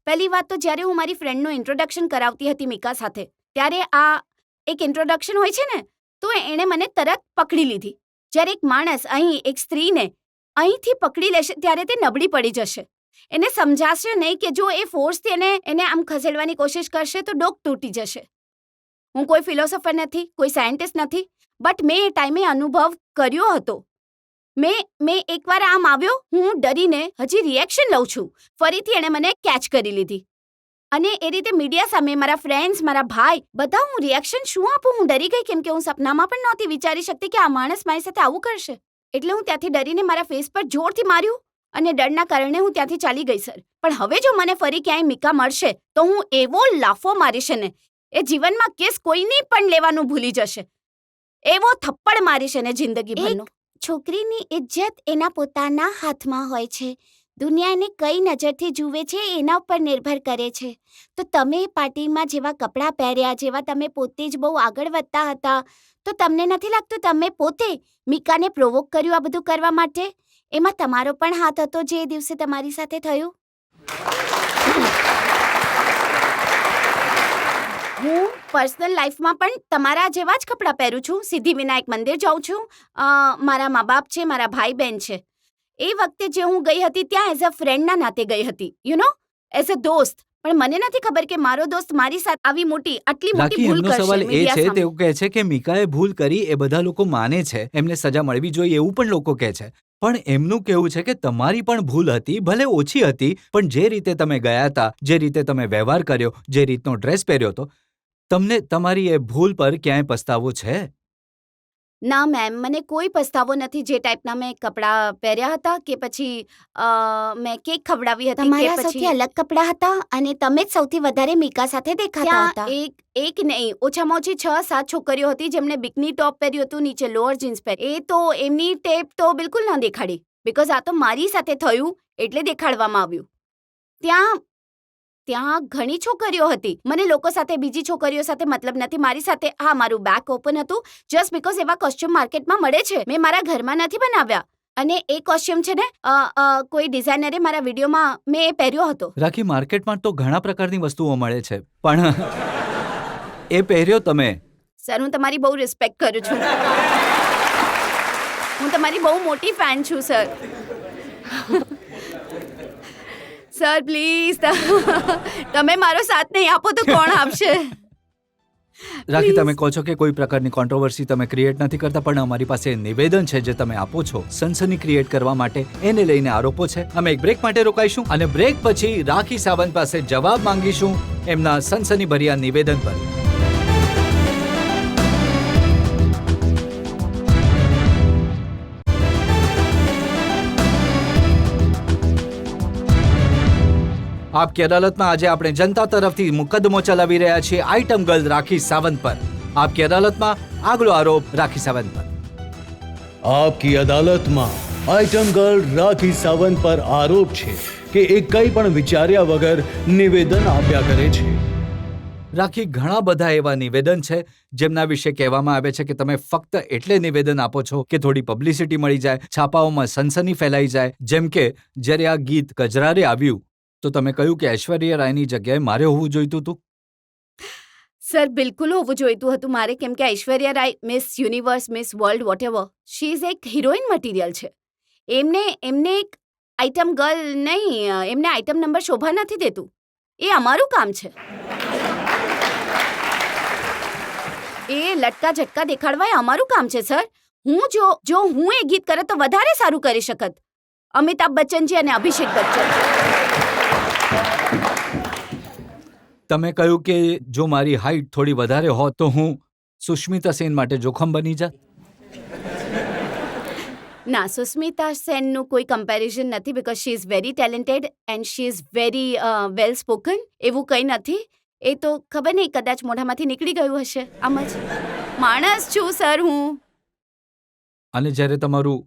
પહેલી વાત તો જ્યારે હું મારી ફ્રેન્ડનું ઇન્ટ્રોડક્શન કરાવતી હતી મીકા સાથે, ત્યારે આ એક ઇન્ટ્રોડક્શન હોય છે ને, તો એણે મને તરત પકડી લીધી. જ્યારે એક માણસ અહીં એક સ્ત્રીને અહીંથી પકડી લેશે ત્યારે તે નબળી પડી જશે. એને સમજાશે નહીં કે જો એ ફોર્સથી એને આમ ખસેડવાની કોશિશ કરશે તો ડોક તૂટી જશે. હું કોઈ ફિલોસોફર નથી, કોઈ સાયન્ટિસ્ટ નથી, બટ મેં એ ટાઈમે અનુભવ કર્યો હતો. મેં એકવાર આમ આવ્યો, હું ડરીને હજી રિએક્શન લઉં છું, ફરીથી એણે મને કેચ કરી લીધી. અને એ રીતે મીડિયા સામે મારા ફ્રેન્ડ્સ, મારા ભાઈ, બધા હું રિએક્શન શું આપું? હું ડરી ગઈ, કેમ કે હું સપનામાં પણ નહોતી વિચારી શકતી કે આ માણસ મારી સાથે આવું કરશે. એટલે હું ત્યાંથી ડરીને મારા ફેસ પર જોરથી માર્યું અને ડરના કારણે હું ત્યાંથી ચાલી ગઈ સર. પણ હવે જો મને ફરી ક્યાંય મીકા મળશે તો હું એવો લાફો મારીશ ને, એ જીવનમાં કેસ કોઈની પણ લેવાનું ભૂલી જશે, એવો થપ્પડ મારીશ ને જિંદગીભરનો. છોકરીની ઇજ્જત એના પોતાના હાથમાં હોય છે. દુનિયા એને કઈ નજરથી જુએ છે એના ઉપર નિર્ભર કરે છે. તો તમે પાર્ટીમાં જેવા કપડાં પહેર્યા, જેવા તમે પોતે જ બહુ આગળ વધતા હતા, તો તમને નથી લાગતું તમે પોતે મીકાને પ્રોવોક કર્યું આ બધું કરવા માટે? એમાં તમારો પણ હાથ હતો જે દિવસે તમારી સાથે થયું? હું પર્સનલ લાઈફમાં પણ તમારા જેવા જ કપડાં પહેરું છું, સિદ્ધિવિનાયક મંદિર જાઉં છું, મારા મા બાપ છે, મારા ભાઈ બહેન છે. એ વખતે જે હું ગઈ હતી ત્યાં એઝ અ ફ્રેન્ડના નાતે ગઈ હતી, એઝ અ દોસ્ત. પણ મને નથી ખબર કે મારો દોસ્ત મારી સાથે આટલી મોટી ભૂલ કરશે. સવાલ એ છે, તેઓ કહે છે કે મીકાએ ભૂલ કરી, એ બધા લોકો માને છે, એમને સજા મળવી જોઈએ એવું પણ લોકો કહે છે. પણ એમનું કહેવું છે કે તમારી પણ ભૂલ હતી, ભલે ઓછી હતી, પણ જે રીતે તમે ગયા હતા, જે રીતે તમે વ્યવહાર કર્યો, જે રીતનો ડ્રેસ પહેર્યો હતો, તમને તમારી એ ભૂલ પર ક્યાંય પસ્તાવો છે? ના મેમ, મને કોઈ પસ્તાવો નથી જે ટાઈપના મેં કપડાં પહેર્યા હતા કે પછી મેં કેક ખવડાવી હતી. તમારા સૌથી અલગ કપડાં હતા અને તમે જ સૌથી વધારે મીકા સાથે દેખાતા હતા. એક નહીં, ઓછામાં ઓછી 6-7 છોકરીઓ હતી જેમણે બિકની ટોપ પહેર્યું હતું, નીચે લોઅર જીન્સ પહેરી. એ તો એમની ટેપ તો બિલકુલ ન દેખાડી, બીકોઝ આ તો મારી સાથે થયું એટલે દેખાડવામાં આવ્યું. ત્યાં ઘણી છોકરીઓ હતી. મને લોકો સાથે, બીજી છોકરીઓ સાથે મતલબ નથી. મારી સાથે, હા, મારું બેક ઓપન હતું જસ્ટ બીકોઝ એવા કોસ્ચ્યુમ માર્કેટમાં મળે છે. મેં મારા ઘરમાં નથી બનાવ્યા. અને એ કોસ્ચ્યુમ છે ને, કોઈ ડિઝાઇનરે મારા વિડીયોમાં મેં એ પહેર્યો હતો. રાખી, માર્કેટમાં તો ઘણા પ્રકારની વસ્તુઓ મળે છે, પણ એ પહેર્યો તમે. સર, હું તમારી બહુ રિસ્પેક્ટ કરું છું. હું તમારી બહુ મોટી ફેન છું સર. સર પ્લીઝ, તમે મારો સાથ નહીં આપો તો કોણ આપશે? રાખી, તમે કહો છો કે કોઈ પ્રકારની કોન્ટ્રોવર્સી તમે ક્રિએટ નથી કરતા, પણ અમારી પાસે નિવેદન છે જે તમે આપો છો સનસની ક્રિએટ કરવા માટે, એને લઈને આરોપો છે. અમે એક બ્રેક માટે રોકાઈશું અને બ્રેક પછી રાખી સાવંત પાસે જવાબ માંગીશું એમના સનસનીભર્યા નિવેદન પર. આપકી અદાલતમાં આજે આપણે જનતા તરફથી મુકદ્દમો ચલાવી રહ્યા છીએ આઇટમ ગર્લ રાખી સાવંત પર. આપકી અદાલતમાં આગલો આરોપ રાખી સાવંત પર. આપકી અદાલતમાં આઇટમ ગર્લ રાખી સાવંત પર આરોપ છે કે એ કંઈ પણ વિચાર્યા વગર નિવેદન આપ્યા કરે છે. રાખી, ઘણા બધા એવા નિવેદન છે જેમના વિશે કહેવામાં આવે છે કે તમે ફક્ત એટલે નિવેદન આપો છો કે થોડી પબ્લિસિટી મળી જાય, છાપાઓમાં સનસની ફેલાઈ જાય. જેમ કે જ્યારે આ ગીત કજરારે આવ્યું તો તમે કહ્યું કે ઐશ્વર્યા રાયની જગ્યાએ મારે હોવું જોઈતું હતું. સર બિલકુલ હોવું જોઈતું હતું મારે, કેમ કે Aishwarya Rai miss universe, miss world, whatever, she is એક હિરોઈન મટીરિયલ છે. એમને એક આઇટમ ગર્લ નહીં, એમને આઇટમ નંબર શોભા નથી દેતું. એ અમારું કામ છે. એ લટકા ઝટકા દેખાડવા એ અમારું કામ છે સર. જો હું એ ગીત કરે તો વધારે સારું કરી શકત. અમિતાભ બચ્ચનજી અને અભિષેક બચ્ચન. તમે કહ્યું કે જો મારી હાઈટ થોડી વધારે હોત તો હું સુષ્મિતા સેન માટે જોખમ બની જાત. ના, સુસ્મિતા સેનનું કોઈ કમ્પેરિઝન નથી, because she is very talented and she is very well spoken. એવું કંઈ નથી. એ તો ખબર નહીં, કદાચ મોઢામાંથી નીકળી ગયું હશે. આમ જ માણસ છું સર હું. અને જ્યારે તમારું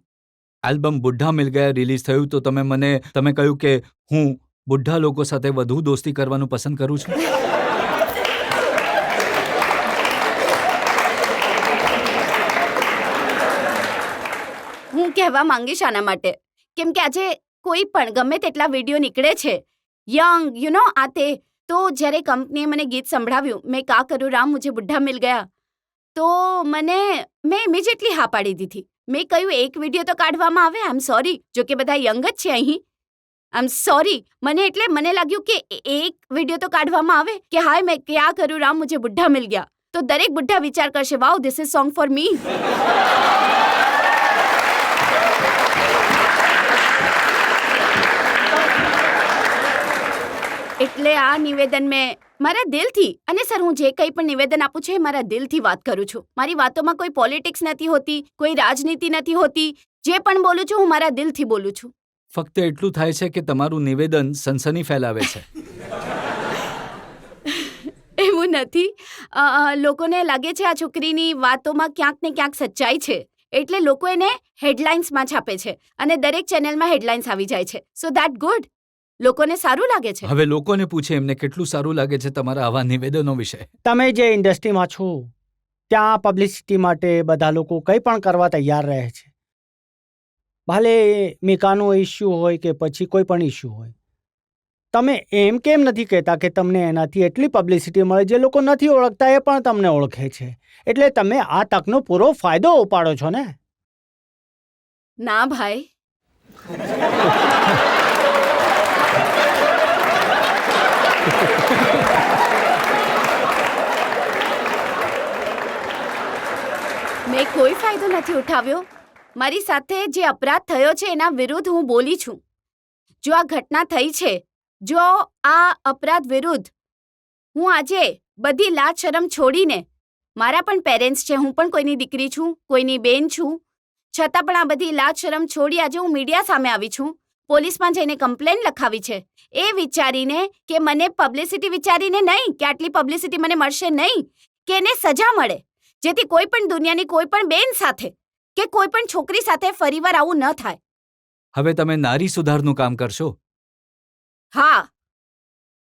આલ્બમ બુઢ્ઢા મિલ ગયા રિલીઝ થયું તો તમે કહ્યું કે હું બુઢ્ઢા લોકો સાથે વધુ દોસ્તી કરવાનું પસંદ કરું છું. હું કહેવા માંગીશ આના માટે, કેમ કે આજે કોઈ પણ ગમે તેટલા વિડીયો નીકળે છે, યંગ આ તે, તો જ્યારે કંપનીએ મને ગીત સંભળાવ્યું, મેં કા કરું રામ મુझे બુઢ્ઢા મિલ ગયા, તો મેં ઇમિજિએટલી હા પાડી દીધી. મેં કહ્યું એક વિડીયો તો કાઢવામાં આવે. આઈ એમ સોરી, જો કે બધા યંગ જ છે અહીં. આઈ એમ સોરી. મને લાગ્યું કે એક વિડીયો તો કાઢવામાં આવે કે હાય મેં ક્યા કરું રામ મુझे બુઢ્ઢા મિલ ગયા, તો દરેક બુઢ્ઢા વિચાર કરશે wow this is song for me. એટલે આ નિવેદન મેં મારા દિલથી, અને સર હું જે કંઈ પણ નિવેદન આપું છું એ મારા દિલથી વાત કરું છું. મારી વાતોમાં કોઈ પોલિટિક્સ નથી હોતી, કોઈ રાજનીતિ નથી હોતી. જે પણ બોલું છું હું મારા દિલથી બોલું છું. ફક્ત એટલું થાય છે કે તમારું નિવેદન સનસની ફેલાવે છે. એવું નથી. લોકોને લાગે છે આ છોકરીની વાતોમાં ક્યાંક ને ક્યાંક સચ્ચાઈ છે, એટલે લોકો એને હેડલાઇન્સમાં છાપે છે અને દરેક ચેનલમાં હેડલાઇન્સ આવી જાય છે. So that good. લોકોને સારું લાગે છે. હવે લોકોને પૂછે એમને કેટલું સારું લાગે છે તમારા આવા નિવેદનો વિશે. તમે જે ઇન્ડસ્ટ્રીમાં છો ત્યાં પબ્લિસિટી માટે બધા લોકો કંઈ પણ કરવા તૈયાર રહે છે, ભલે મીકાનો ઇસ્યુ હોય કે પછી કોઈ પણ ઇસ્યુ હોય. તમે એમ કેમ નથી કહેતા કે તમને એનાથી એટલી પબ્લિસિટી મળે, જે લોકો નથી ઓળખતા એ પણ તમને ઓળખે છે, એટલે તમે આ તકનો પૂરો ફાયદો ઉપાડો છો ને? ના ભાઈ. મેં કોઈ ફાયદો નથી ઉઠાવ્યો. મારી સાથે જે અપરાધ થયો છે એના વિરુદ્ધ હું બોલી છું. જો આ ઘટના થઈ છે, જો આ અપરાધ વિરુદ્ધ હું આજે બધી લાજ શરમ છોડીને, મારા પણ પેરેન્ટ્સ છે, હું પણ કોઈની દીકરી છું, કોઈની બેન છું, છતાં પણ આ બધી લાજ શરમ છોડી આજે હું મીડિયા સામે આવી છું. પોલીસમાં જઈને કમ્પ્લેન લખાવી છે એ વિચારીને કે મને પબ્લિસિટી વિચારીને નહીં, કે આટલી પબ્લિસિટી મને મળશે નહીં, કે એને સજા મળે, જેથી કોઈ પણ દુનિયાની કોઈ પણ બેન સાથે કે કોઈ પણ છોકરી સાથે ફરીવાર આવું ન થાય. હવે તમે નારી સુધારનું કામ કરશો? હા,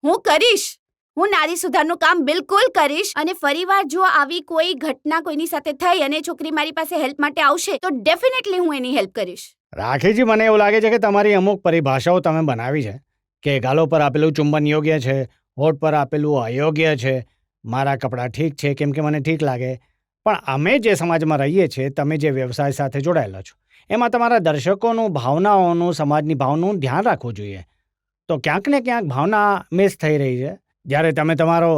હું કરીશ. હું નારી સુધારનું કામ બિલકુલ કરીશ. અને ફરીવાર જો આવી કોઈ ઘટના કોઈની સાથે થઈ અને છોકરી મારી પાસે હેલ્પ માટે આવશે તો ડેફિનેટલી હું એની હેલ્પ કરીશ. રાખીજી, મને એવું લાગે છે કે તમારી અમુક પરિભાષાઓ તમે બનાવી છે કે ગાલો પર આપેલું ચુંબન યોગ્ય છે, હોઠ પર આપેલું અયોગ્ય છે, મારા કપડાં ઠીક છે કેમ કે મને ઠીક લાગે. પણ અમે જે સમાજમાં રહીએ છીએ, તમે જે વ્યવસાય સાથે જોડાયેલા છો, એમાં તમારા દર્શકોનું, ભાવનાઓનું, સમાજની ભાવનાનું ધ્યાન રાખવું જોઈએ. તો ક્યાંક ને ક્યાંક ભાવના મિસ થઈ રહી છે. જ્યારે તમે તમારો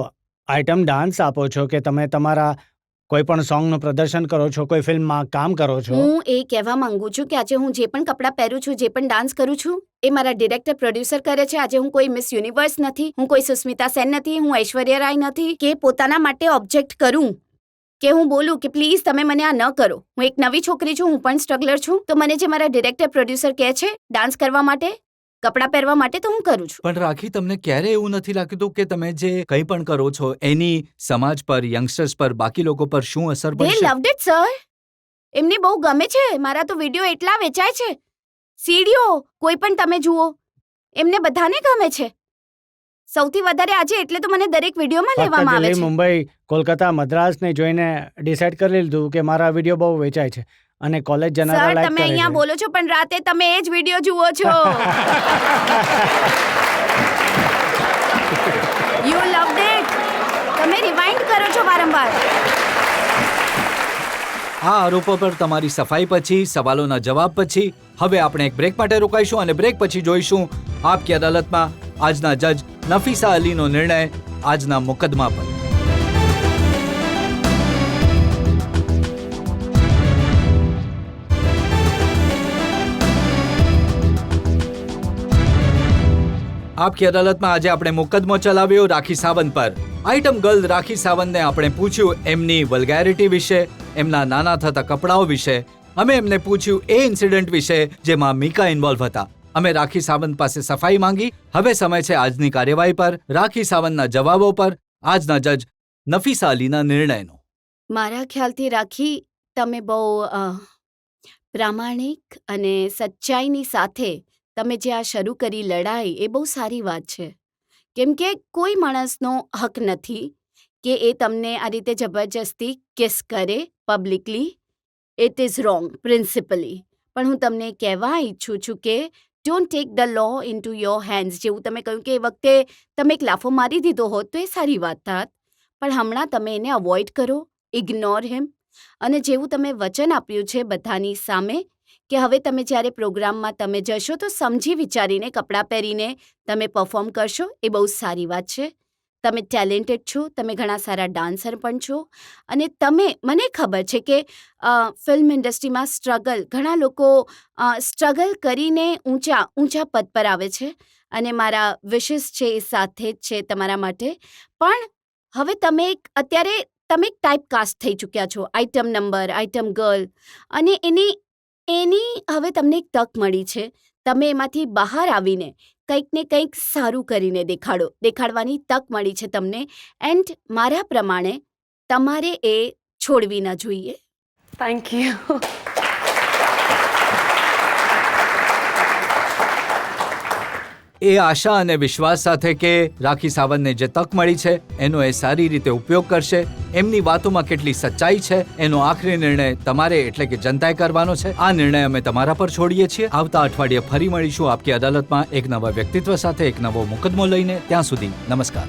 આઇટમ ડાન્સ આપો છો કે તમે તમારા કોઈ પણ સોંગનું પ્રદર્શન કરો છો, કોઈ ફિલ્મમાં કામ કરો છો. હું એ કહેવા માંગુ છું કે આજે હું જે પણ કપડાં પહેરું છું, જે પણ ડાન્સ કરું છું, એ મારા ડિરેક્ટર પ્રોડ્યુસર કરે છે. આજે હું કોઈ મિસ યુનિવર્સ નથી, હું કોઈ સુસ્મિતા સેન નથી, હું ઐશ્વર્યા રાય નથી કે પોતાના માટે ઓબ્જેક્ટ કરું, કે હું બોલું કે પ્લીઝ તમે મને આ ન કરો. હું એક નવી છોકરી છું, હું પણ સ્ટ્રગલર છું. તો મને જે મારા ડિરેક્ટર પ્રોડ્યુસર કહે છે ડાન્સ કરવા માટે, કપડાં પહેરવા માટે તો હું કરું છું. પણ રાખી, તમને ક્યારે એવું નથી લાગતું કે તમે જે કંઈ પણ કરો છો એની સમાજ પર, યંગસ્ટર્સ પર, બાકી લોકો પર શું અસર ધે પડશે? Loved it sir. એમને બહુ ગમે છે. મારા તો વિડીયો એટલા વેચાય છે. સીડીઓ કોઈ પણ તમે જુઓ, એમને બધાને ગમે છે. સૌથી વધારે આજે એટલે તો મને દરેક વિડીયોમાં ફક્ત લેવામાં આવે દિલ્હી, છે. મુંબઈ, કોલકાતા, મદ્રાસને જોઈને ડિસાઈડ કરી લીધું કે મારા વિડીયો બહુ વેચાય છે અને કોલેજ જનારા સર લાઈક તમે કરે અહીંયા છે. બોલો છો પણ રાતે તમે એ જ વિડીયો જુઓ છો. You loved it. તમે રિવાઇન્ડ કરો છો વારંવાર. આ આરોપો પર તમારી સફાઈ પછી, સવાલોના જવાબ પછી હવે આપણે એક બ્રેક માટે રોકાઈશું અને બ્રેક પછી જોઈશું આપકી અદાલતમાં આજના જજ નફીસા અલીનો નિર્ણય આજના મુકદ્દમા પર. આપકી અદાલતમાં આજે આપણે મુકદ્દમો ચલાવ્યો રાખી સાવંત પર. આઇટમ ગર્લ રાખી સાવંતને આપણે પૂછ્યું એમની વલ્ગેરિટી વિશે, એમના નાના થતા કપડાઓ વિશે. અમે એમને પૂછ્યું એ ઇન્સિડન્ટ વિશે જેમાં મીકા ઇન્વોલ્વ હતા. અમે રાખી સાવંત પાસે સફાઈ માંગી. હવે સમય છે આજની કાર્યવાહી પર, રાખી સાવંતના જવાબો પર, આજના જજ નફીસા અલીના નિર્ણયનો. મારા ખ્યાલથી રાખી તમે બહુ પ્રામાણિક અને સચ્ચાઈની સાથે તમે જે આ શરૂ કરી લડાઈ એ બહુ સારી વાત છે. કેમ કે કોઈ માણસનો હક નથી કે એ તમને આ રીતે જબરજસ્તી કિસ કરે publicly. It is wrong principally. પણ હું તમને કહેવા ઈચ્છું છું કે don't take the law into your hands. જેવું તમે કહ્યું કે એ વખતે તમે એક લાફો મારી દીધો હોત તો એ સારી વાત થાત. પણ હમણાં તમે એને અવોઇડ કરો, ઇગ્નોર હિમ. અને જેવું તમે વચન આપ્યું છે બધાની સામે કે હવે તમે જ્યારે પ્રોગ્રામમાં તમે જશો તો સમજી વિચારીને કપડાં પહેરીને તમે પરફોર્મ કરશો, એ બહુ સારી વાત છે. તમે ટેલેન્ટેડ છો, તમે ઘણા સારા ડાન્સર પણ છો અને તમે, મને ખબર છે કે ફિલ્મ ઇન્ડસ્ટ્રીમાં સ્ટ્રગલ, ઘણા લોકો સ્ટ્રગલ કરીને ઊંચા પદ પર આવે છે અને મારા વિશિસ છે એ સાથે જ છે તમારા માટે. પણ હવે તમે અત્યારે તમે એક ટાઈપ કાસ્ટ થઈ ચૂક્યા છો, આઇટમ નંબર, આઇટમ ગર્લ, અને એની હવે તમને એક તક મળી છે. તમે એમાંથી બહાર આવીને કંઈક ને કંઈક સારું કરીને દેખાડવાની તક મળી છે તમને. એન્ડ મારા પ્રમાણે તમારે એ છોડવી ન જોઈએ. Thank you. એ આશા અને વિશ્વાસ સાથે કે રાખી સાવંતને જે તક મળી છે એનો એ સારી રીતે ઉપયોગ કરશે. એમની વાતોમાં કેટલી સચ્ચાઈ છે એનો આખરી નિર્ણય તમારે એટલે કે જનતાએ કરવાનો છે. આ નિર્ણય અમે તમારા પર છોડીએ છીએ. આવતા અઠવાડિયે ફરી મળીશું આપકી અદાલતમાં એક નવા વ્યક્તિત્વ સાથે, એક નવો મુકદ્દમો લઈને. ત્યાં સુધી નમસ્કાર.